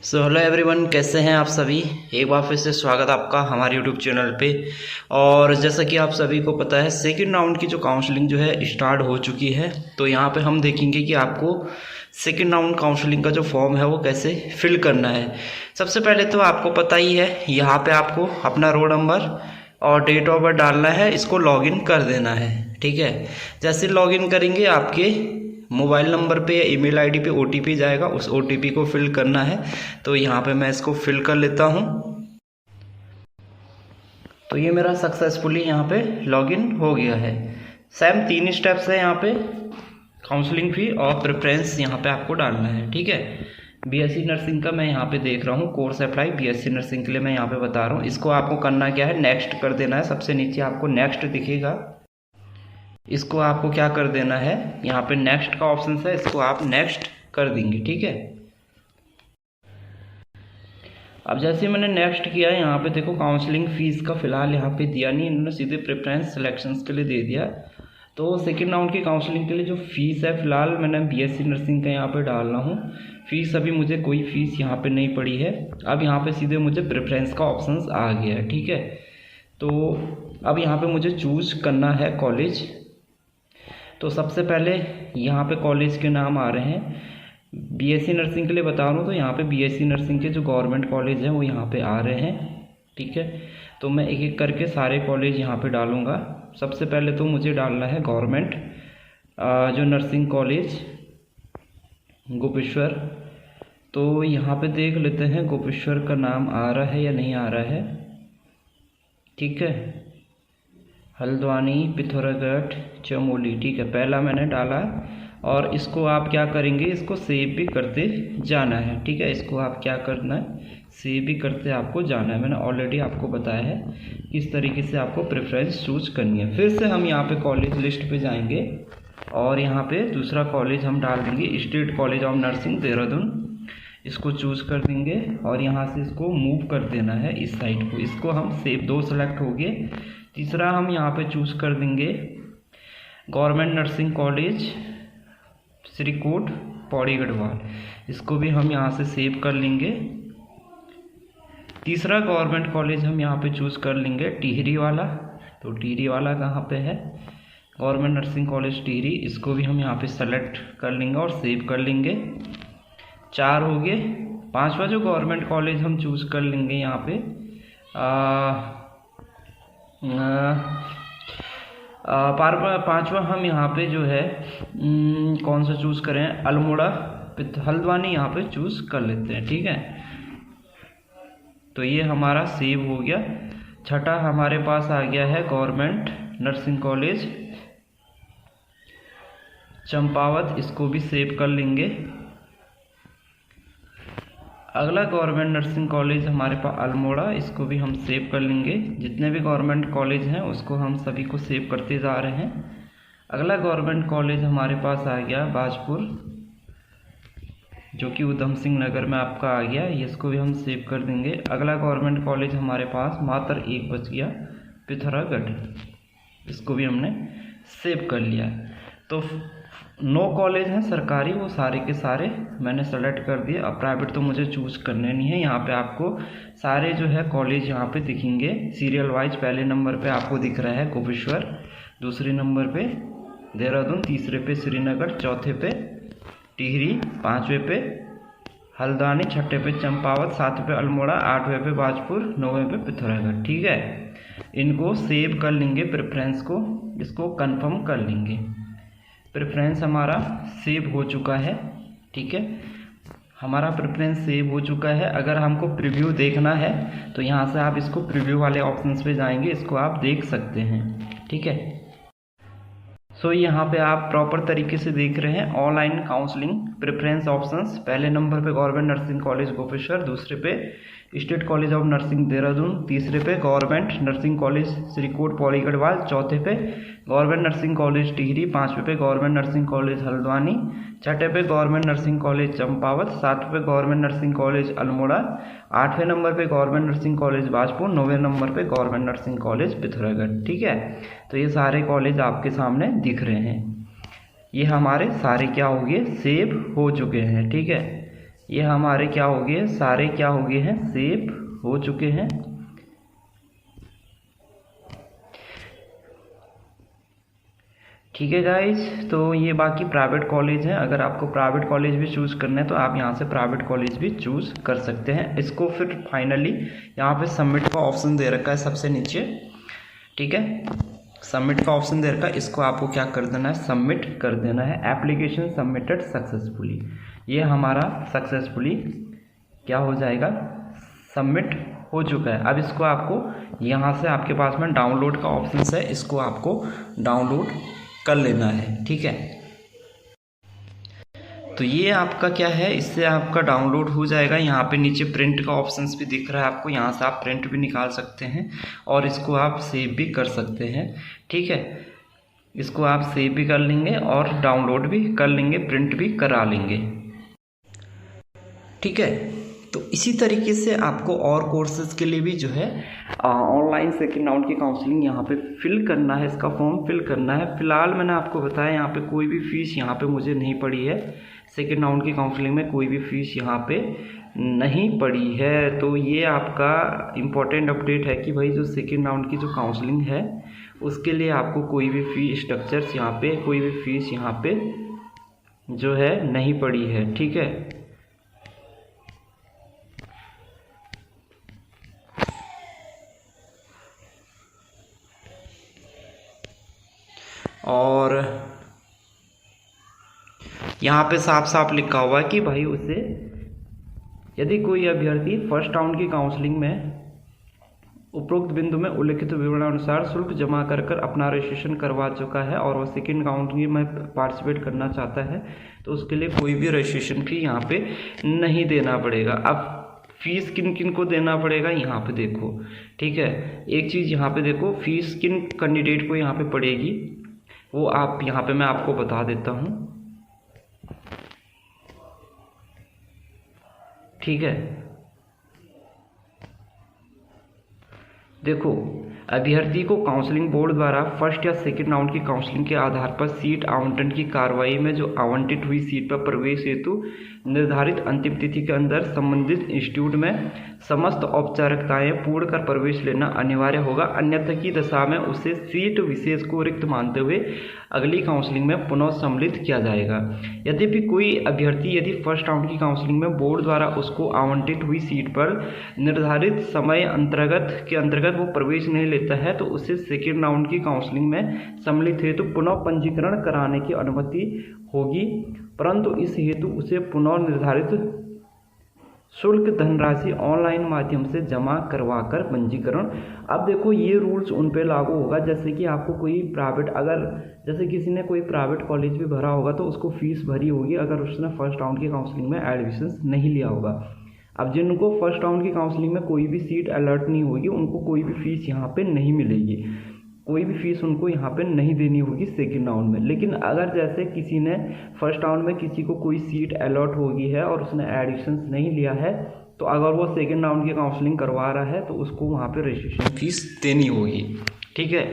Hello everyone, कैसे हैं आप सभी। एक बार फिर से स्वागत आपका हमारे यूट्यूब चैनल पे। और जैसा कि आप सभी को पता है, सेकंड राउंड की जो काउंसलिंग जो है स्टार्ट हो चुकी है। तो यहाँ पे हम देखेंगे कि आपको सेकंड राउंड काउंसलिंग का जो फॉर्म है वो कैसे फिल करना है। सबसे पहले तो आपको पता ही है, यहाँ पे आपको अपना रोल नंबर और डेट ऑफ बर्थ डालना है, इसको लॉगिन कर देना है। ठीक है, जैसे लॉगिन करेंगे आपके मोबाइल नंबर पे या ईमेल आईडी पे ओटीपी जाएगा, उस ओटीपी को फिल करना है। तो यहाँ पे मैं इसको फिल कर लेता हूँ। तो ये मेरा सक्सेसफुली यहाँ पे लॉगिन हो गया है। सेम 3 स्टेप्स है यहाँ पे, काउंसलिंग फी और प्रेफरेंस यहाँ पे आपको डालना है। ठीक है, बीएससी नर्सिंग का मैं यहाँ पे देख रहा हूँ, कोर्स अप्लाई बीएससी नर्सिंग के लिए मैं यहाँ पे बता रहा हूँ। इसको आपको करना क्या है, नेक्स्ट कर देना है। सबसे नीचे आपको नेक्स्ट दिखेगा, इसको आपको क्या कर देना है, यहाँ पे नेक्स्ट का ऑप्शन है, इसको आप नेक्स्ट कर देंगे। ठीक है, अब जैसे मैंने नेक्स्ट किया है, यहाँ पे देखो काउंसलिंग फीस का फिलहाल यहाँ पे दिया नहीं, इन्होंने सीधे प्रेफरेंस सिलेक्शंस के लिए दे दिया। तो सेकेंड राउंड की काउंसलिंग के लिए जो फीस है, फिलहाल मैंने बीएससी नर्सिंग का यहाँ पे डाल रहा हूँ। फीस अभी मुझे कोई फीस यहाँ पे नहीं पड़ी है। अब यहाँ पे सीधे मुझे प्रेफरेंस का ऑप्शन आ गया है। ठीक है, तो अब यहाँ पे मुझे चूज करना है कॉलेज। तो सबसे पहले यहाँ पे कॉलेज के नाम आ रहे हैं। बीएससी नर्सिंग के लिए बता रहा हूँ, तो यहाँ पे बीएससी नर्सिंग के जो गवर्नमेंट कॉलेज हैं वो यहाँ पे आ रहे हैं। ठीक है, तो मैं एक एक करके सारे कॉलेज यहाँ पे डालूँगा। सबसे पहले तो मुझे डालना है गवर्नमेंट जो नर्सिंग कॉलेज गोपेश्वर। तो यहाँ पे देख लेते हैं गोपेश्वर का नाम आ रहा है या नहीं आ रहा है। ठीक है, हल्द्वानी, पिथौरागढ़, चमोली। ठीक है, पहला मैंने डाला और इसको आप क्या करेंगे, इसको सेव भी करते जाना है। ठीक है, इसको आप क्या करना है, सेव भी करते आपको जाना है। मैंने ऑलरेडी आपको बताया है किस तरीके से आपको प्रेफरेंस चूज करनी है। फिर से हम यहाँ पे कॉलेज लिस्ट पे जाएंगे और यहाँ पे दूसरा कॉलेज हम डाल देंगे, state college of nursing Dehradun. इसको चूज कर देंगे और यहाँ से इसको मूव कर देना है इस साइड को। इसको हम सेव, 2 सेलेक्ट हो गए। तीसरा हम यहाँ पे चूज कर देंगे government nursing college Srikot Pauri Garhwal. इसको भी हम यहाँ से सेव कर लेंगे। तीसरा गवर्नमेंट कॉलेज हम यहाँ पे चूज कर लेंगे टिहरी वाला। तो टिहरी वाला कहाँ पे है, गवर्नमेंट नर्सिंग कॉलेज टिहरी। इसको भी हम यहाँ पे सेलेक्ट कर लेंगे और सेव कर लेंगे। 4 हो गए। 5वां जो गवर्नमेंट कॉलेज हम चूज कर लेंगे यहाँ पे पांचवा हम यहाँ पे जो है कौन सा चूज करें, अल्मोड़ा हल्द्वानी यहाँ पे चूज कर लेते हैं। ठीक है, तो ये हमारा सेव हो गया। छठा हमारे पास आ गया है गवर्नमेंट नर्सिंग कॉलेज चंपावत। इसको भी सेव कर लेंगे। अगला गवर्नमेंट नर्सिंग कॉलेज हमारे पास अल्मोड़ा, इसको भी हम सेव कर लेंगे। जितने भी गवर्नमेंट कॉलेज हैं उसको हम सभी को सेव करते जा रहे हैं। अगला गवर्नमेंट कॉलेज हमारे पास आ गया बाजपुर, जो कि उधम सिंह नगर में आपका आ गया, इसको भी हम सेव कर देंगे। अगला गवर्नमेंट कॉलेज हमारे पास मात्र एक बच गया, पिथौरागढ़। इसको भी हमने सेव कर लिया। तो 9 कॉलेज हैं सरकारी, वो सारे के सारे मैंने सेलेक्ट कर दिए। अब प्राइवेट तो मुझे चूज करने नहीं है। यहाँ पे आपको सारे जो है कॉलेज यहाँ पे दिखेंगे सीरियल वाइज। पहले नंबर पे आपको दिख रहा है गोपेश्वर, दूसरे नंबर पे देहरादून, तीसरे पे श्रीनगर, चौथे पे टिहरी, 5वें पे हल्द्वानी, 6ठे पे चंपावत, 7वें पे अल्मोड़ा, 8वें पे बाजपुर, 9वें पे पिथौरागढ़। ठीक है, इनको सेव कर लेंगे प्रेफरेंस को, इसको कन्फर्म कर लेंगे। प्रेफरेंस हमारा सेव हो चुका है। ठीक है, हमारा प्रेफरेंस सेव हो चुका है। अगर हमको प्रीव्यू देखना है तो यहाँ से आप इसको प्रीव्यू वाले ऑप्शंस पे जाएंगे, इसको आप देख सकते हैं। ठीक है, सो यहाँ पे आप प्रॉपर तरीके से देख रहे हैं ऑनलाइन काउंसलिंग प्रेफरेंस ऑप्शंस। पहले नंबर पे गवर्नमेंट नर्सिंग कॉलेज गोपेश्वर, दूसरे पे state college of nursing Dehradun, तीसरे पे government nursing college Srikot Pauri Garhwal, चौथे पे गवर्नमेंट नर्सिंग कॉलेज टिहरी, 5वें पे गवर्नमेंट नर्सिंग कॉलेज हल्द्वानी, 6ठे पे गवर्नमेंट नर्सिंग कॉलेज चंपावत, 7वें पे गवर्नमेंट नर्सिंग कॉलेज अल्मोड़ा, 8वें नंबर पे गवर्नमेंट नर्सिंग कॉलेज बाजपुर, 9वें नंबर पे गवर्नमेंट नर्सिंग कॉलेज पिथौरागढ़। ठीक है, तो ये सारे कॉलेज आपके सामने दिख रहे हैं। ये हमारे सारे क्या हो गए, सेव हो चुके हैं। ठीक है, ये हमारे क्या हो गए, सारे क्या हो गए हैं, सेव हो चुके हैं। ठीक है गाइज, तो ये बाकी प्राइवेट कॉलेज है। अगर आपको प्राइवेट कॉलेज भी चूज़ करना है तो आप यहाँ से प्राइवेट कॉलेज भी चूज़ कर सकते हैं। इसको फिर फाइनली यहाँ पे सबमिट का ऑप्शन दे रखा है सबसे नीचे। ठीक है, सबमिट का ऑप्शन दे रखा है, इसको आपको क्या कर देना है, सबमिट कर देना है। एप्लीकेशन सबमिटेड सक्सेसफुली, ये हमारा सक्सेसफुली क्या हो जाएगा, सबमिट हो चुका है। अब इसको आपको यहाँ से आपके पास में डाउनलोड का ऑप्शन है, इसको आपको डाउनलोड कर लेना है। ठीक है, तो ये आपका क्या है, इससे आपका डाउनलोड हो जाएगा। यहाँ पे नीचे प्रिंट का ऑप्शंस भी दिख रहा है आपको, यहाँ से आप प्रिंट भी निकाल सकते हैं और इसको आप सेव भी कर सकते हैं। ठीक है, इसको आप सेव भी कर लेंगे और डाउनलोड भी कर लेंगे, प्रिंट भी करा लेंगे। ठीक है, तो इसी तरीके से आपको और कोर्सेज के लिए भी जो है ऑनलाइन सेकेंड राउंड की काउंसलिंग यहाँ पे फिल करना है, इसका फॉर्म फिल करना है। फिलहाल मैंने आपको बताया यहाँ पे कोई भी फीस यहाँ पे मुझे नहीं पड़ी है, सेकेंड राउंड की काउंसलिंग में कोई भी फीस यहाँ पे नहीं पड़ी है। तो ये आपका इम्पोर्टेंट अपडेट है कि भाई जो सेकेंड राउंड की जो काउंसलिंग है उसके लिए आपको कोई भी फी स्ट्रक्चर्स यहाँ पे, कोई भी फीस यहाँ पे जो है नहीं पड़ी है। ठीक है, और यहाँ पे साफ साफ लिखा हुआ है कि भाई उसे, यदि कोई अभ्यर्थी फर्स्ट राउंड की काउंसलिंग में उपरोक्त बिंदु में उल्लिखित विवरणानुसार शुल्क जमा कर अपना रजिस्ट्रेशन करवा चुका है और वह सेकेंड काउंसलिंग में पार्टिसिपेट करना चाहता है तो उसके लिए कोई भी रजिस्ट्रेशन फी यहाँ पे नहीं देना पड़ेगा। अब फीस किन किन को देना पड़ेगा यहाँ पे देखो। ठीक है, एक चीज़ यहाँ पे देखो, फीस किन कैंडिडेट को यहाँ पे पड़ेगी वो आप यहाँ पे मैं आपको बता देता हूँ। ठीक है, देखो, अभ्यर्थी को काउंसलिंग बोर्ड द्वारा फर्स्ट या सेकंड राउंड की काउंसलिंग के आधार पर सीट आवंटन की कार्रवाई में जो आवंटित हुई सीट पर प्रवेश हेतु निर्धारित अंतिम तिथि के अंदर संबंधित इंस्टीट्यूट में समस्त औपचारिकताएं पूर्ण कर प्रवेश लेना अनिवार्य होगा, अन्यथा की दशा में उसे सीट विशेष को रिक्त मानते हुए अगली काउंसलिंग में पुनः सम्मिलित किया जाएगा। यद्यपि कोई अभ्यर्थी यदि फर्स्ट राउंड की काउंसलिंग में बोर्ड द्वारा उसको आवंटित हुई सीट पर निर्धारित समय के अंतर्गत वो प्रवेश नहीं लेता है तो उसे सेकेंड राउंड की काउंसलिंग में सम्मिलित हेतु पुनः पंजीकरण कराने की अनुमति होगी, परंतु इस हेतु उसे पुनः निर्धारित शुल्क धनराशि ऑनलाइन माध्यम से जमा करवाकर पंजीकरण। अब देखो, ये रूल्स उन पे लागू होगा जैसे कि आपको कोई प्राइवेट, अगर जैसे किसी ने कोई प्राइवेट कॉलेज भी भरा होगा तो उसको फीस भरी होगी अगर उसने फर्स्ट राउंड की काउंसलिंग में एडमिशन नहीं लिया होगा। अब जिनको फर्स्ट राउंड की काउंसलिंग में कोई भी सीट अलर्ट नहीं होगी उनको कोई भी फीस यहाँ पे नहीं मिलेगी, कोई भी फीस उनको यहाँ पे नहीं देनी होगी सेकेंड राउंड में। लेकिन अगर जैसे किसी ने फर्स्ट राउंड में किसी को कोई सीट अलॉट हो गई है और उसने एडमिशन नहीं लिया है तो अगर वो सेकेंड राउंड की काउंसलिंग करवा रहा है तो उसको वहाँ पे रजिस्ट्रेशन फीस देनी होगी। ठीक है,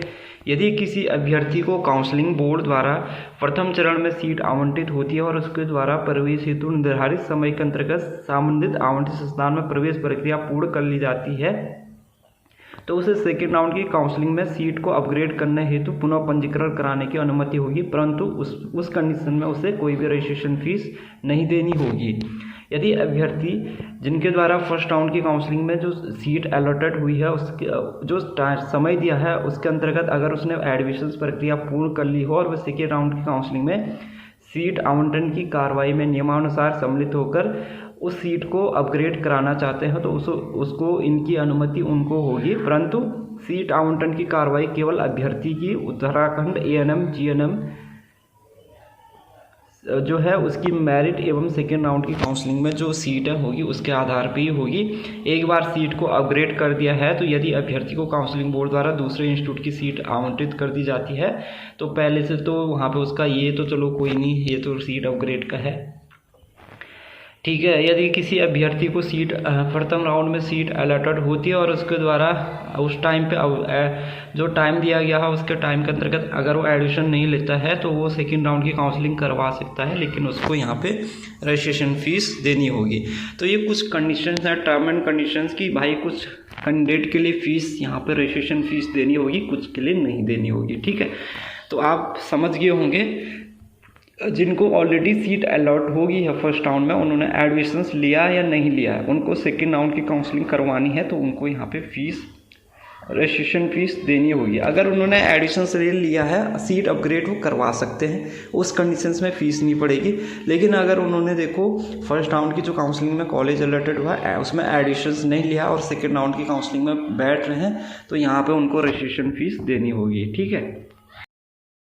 यदि किसी अभ्यर्थी को काउंसलिंग बोर्ड द्वारा प्रथम चरण में सीट आवंटित होती है और उसके द्वारा प्रवेश हेतु निर्धारित समय के अंतर्गत संबंधित आवंटित संस्थान में प्रवेश प्रक्रिया पूर्ण कर ली जाती है तो उसे सेकेंड राउंड की काउंसलिंग में सीट को अपग्रेड करने हेतु पुनः पंजीकरण कराने की अनुमति होगी, परंतु उस कंडीशन में उसे कोई भी रजिस्ट्रेशन फीस नहीं देनी होगी। यदि अभ्यर्थी जिनके द्वारा फर्स्ट राउंड की काउंसलिंग में जो सीट अलॉटेड हुई है उसके जो समय दिया है उसके अंतर्गत अगर उसने एडमिशन प्रक्रिया पूर्ण कर ली हो और वह सेकेंड राउंड की काउंसलिंग में सीट आवंटन की कार्रवाई में नियमानुसार सम्मिलित होकर उस सीट को अपग्रेड कराना चाहते हैं तो उसको इनकी अनुमति उनको होगी, परंतु सीट आवंटन की कार्रवाई केवल अभ्यर्थी की उत्तराखंड ANM GNM जो है उसकी मेरिट एवं सेकेंड राउंड की काउंसलिंग में जो सीट होगी उसके आधार पर ही होगी। एक बार सीट को अपग्रेड कर दिया है तो यदि अभ्यर्थी को काउंसलिंग बोर्ड द्वारा दूसरे इंस्टीट्यूट की सीट आवंटित कर दी जाती है तो पहले से तो वहाँ पे उसका ये तो चलो कोई नहीं, ये तो सीट अपग्रेड का है, ठीक है। यदि किसी अभ्यर्थी को सीट प्रथम राउंड में सीट अलॉटेड होती है और उसके द्वारा उस टाइम पे जो टाइम दिया गया है उसके टाइम के अंतर्गत अगर वो एडमिशन नहीं लेता है तो वो सेकंड राउंड की काउंसलिंग करवा सकता है, लेकिन उसको यहाँ पे रजिस्ट्रेशन फीस देनी होगी। तो ये कुछ कंडीशंस हैं, टर्म एंड कंडीशंस की भाई कुछ कैंडिडेट के लिए फ़ीस यहाँ पर रजिस्ट्रेशन फ़ीस देनी होगी, कुछ के लिए नहीं देनी होगी। ठीक है, तो आप समझ गए होंगे जिनको ऑलरेडी सीट अलॉट होगी है फर्स्ट राउंड में, उन्होंने एडमिशन्स लिया या नहीं लिया है, उनको सेकेंड राउंड की काउंसलिंग करवानी है तो उनको यहाँ पे फीस रजिस्ट्रेशन फीस देनी होगी। अगर उन्होंने एडमिशन्स ले लिया है, सीट अपग्रेड वो करवा सकते हैं, उस कंडीशंस में फ़ीस नहीं पड़ेगी। लेकिन अगर उन्होंने देखो फर्स्ट राउंड की जो काउंसलिंग में कॉलेज अलॉटेड हुआ है उसमें एडमिशन्स नहीं लिया और सेकेंड राउंड की काउंसलिंग में बैठ रहे हैं तो यहाँ पर उनको रजिस्ट्रेशन फीस देनी होगी। ठीक है।